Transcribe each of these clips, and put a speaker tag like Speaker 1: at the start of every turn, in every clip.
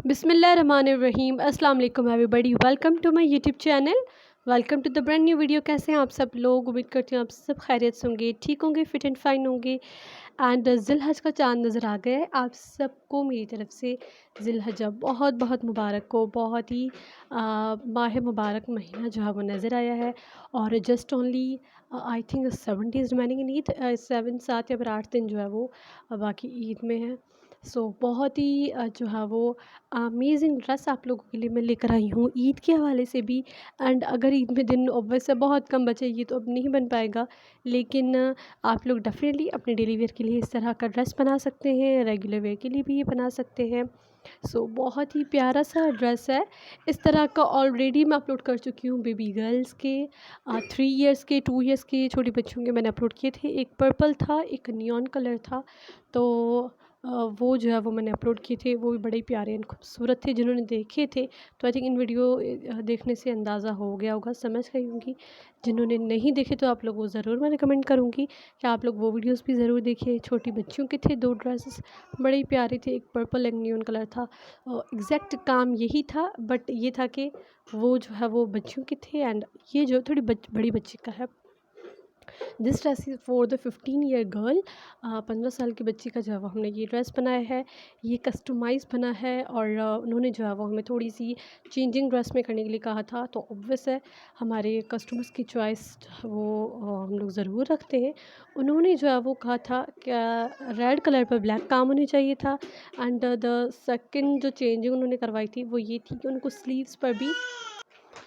Speaker 1: बिस्मिल्लाहिर्रहमानिर्रहीम। अस्सलाम वालेकुम everybody, welcome to my YouTube channel, welcome to the brand new video. कैसे हैं आप सब लोग? उम्मीद करती हूँ आप सब खैरियत से होंगे, ठीक होंगे, फिट एंड फाइन होंगे। एंड ज़िलहज का चाँद नज़र आ गया है। आप सबको मेरी तरफ़ से ज़िलहज बहुत बहुत मुबारक हो। बहुत ही माह मुबारक महीना जो है वो नज़र आया है। और just only I think 7 days remaining in Eid. 7 या फिर 8 दिन जो है वो बाकी ईद में है। सो बहुत ही जो है वो अमेजिंग ड्रेस आप लोगों के लिए मैं लेकर आई हूँ ईद के हवाले से भी। एंड अगर ईद में दिन वैसे बहुत कम बचे, ये तो अब नहीं बन पाएगा, लेकिन आप लोग डेफिनेटली अपने डेली वेयर के लिए इस तरह का ड्रेस बना सकते हैं, रेगुलर वेयर के लिए भी ये बना सकते हैं। सो बहुत ही प्यारा सा ड्रेस है। इस तरह का ऑलरेडी मैं अपलोड कर चुकी हूँ बेबी गर्ल्स के, 3 इयर्स के, 2 इयर्स के छोटे बच्चों के मैंने अपलोड किए थे। एक पर्पल था, एक नियॉन कलर था। तो वो जो है वो मैंने अपलोड किए थे, वो भी बड़े प्यारे एंड खूबसूरत थे। जिन्होंने देखे थे तो आई थिंक इन वीडियो देखने से अंदाज़ा हो गया होगा, समझ गई होंगी। जिन्होंने नहीं देखे तो आप लोग वो ज़रूर मैं रिकमेंड करूँगी कि आप लोग वो वीडियोस भी ज़रूर देखिए। छोटी बच्चियों के थे 2 ड्रेसेस, बड़े ही प्यारे थे। एक पर्पल एक नियॉन कलर था। एग्जैक्ट काम यही था, बट ये था कि वो जो है वो बच्चियों के थे एंड ये जो थोड़ी बड़ी बच्ची का है। This dress is for the 15 year girl. 15 साल की बच्ची का जो है वो हमने ये ड्रेस बनाया है। ये कस्टमाइज़ बना है और उन्होंने जो है वो हमें थोड़ी सी चेंजिंग ड्रेस में करने के लिए कहा था। तो ऑब्वियस है हमारे कस्टमर्स की चॉइस वो हम लोग ज़रूर रखते हैं। उन्होंने जो है वो कहा था क्या रेड कलर पर ब्लैक काम होनी चाहिए था। एंड द सेकंड जो चेंजिंग उन्होंने करवाई थी वो ये थी कि उनको स्लीव्स पर भी,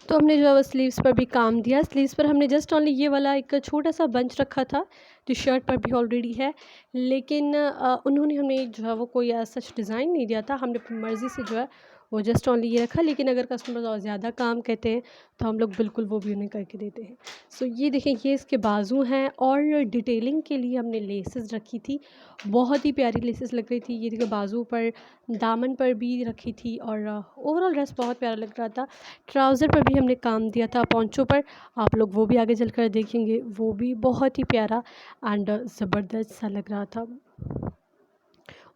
Speaker 1: तो हमने जो है वो स्लीव्स पर भी काम दिया। स्लीव्स पर हमने जस्ट ओनली ये वाला एक छोटा सा बंच रखा था जो शर्ट पर भी ऑलरेडी है, लेकिन उन्होंने हमें जो है वो कोई सच डिज़ाइन नहीं दिया था। हमने अपनी मर्ज़ी से जो है वो जस्ट ओनली ये रखा। लेकिन अगर कस्टमर्स और ज़्यादा काम कहते हैं तो हम लोग बिल्कुल वो भी उन्हें करके देते हैं। सो ये देखें, ये इसके बाजू हैं और डिटेलिंग के लिए हमने लेसेस रखी थी। बहुत ही प्यारी लेसेस लग रही थी। ये देखिए बाजू पर, दामन पर भी रखी थी और ओवरऑल ड्रेस बहुत प्यारा लग रहा था। ट्राउज़र पर भी हमने काम दिया था, पोंचो पर। आप लोग वो भी आगे चलकर देखेंगे, वो भी बहुत ही प्यारा एंड ज़बरदस्त सा लग रहा था।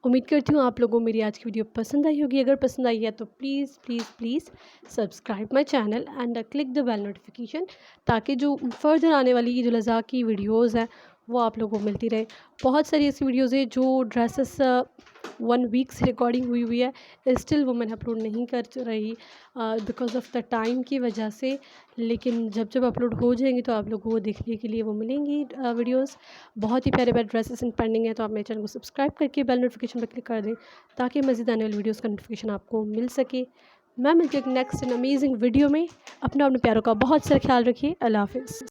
Speaker 1: उम्मीद करती हूँ आप लोगों को मेरी आज की वीडियो पसंद आई होगी। अगर पसंद आई है तो please please please subscribe my channel and click the bell notification, ताकि जो फर्दर आने वाली ईद उल अज़हा की वीडियोज़ हैं वो आप लोगों को मिलती रहे। बहुत सारी ऐसी वीडियोज़ है जो ड्रेसेस 1 वीक से रिकॉर्डिंग हुई हुई है, स्टिल वो मैंने अपलोड नहीं कर रही बिकॉज़ ऑफ़ द टाइम की वजह से। लेकिन जब जब अपलोड हो जाएंगी तो आप लोगों को देखने के लिए वो मिलेंगी वीडियोज़। बहुत ही प्यारे प्यारे ड्रेसेस इन पेंडिंग है, तो आप मेरे चैनल को सब्सक्राइब करके बेल नोटिफिकेशन पर क्लिक कर दें ताकि मज़ीद आने वाली वीडियोज़ का नोटिफिकेशन आपको मिल सके। मैं मिलती हूँ नेक्स्ट इन अमेजिंग वीडियो में। अपना अपने प्यारों का बहुत सारा ख्याल रखिए। अल्लाह हाफ़िज़।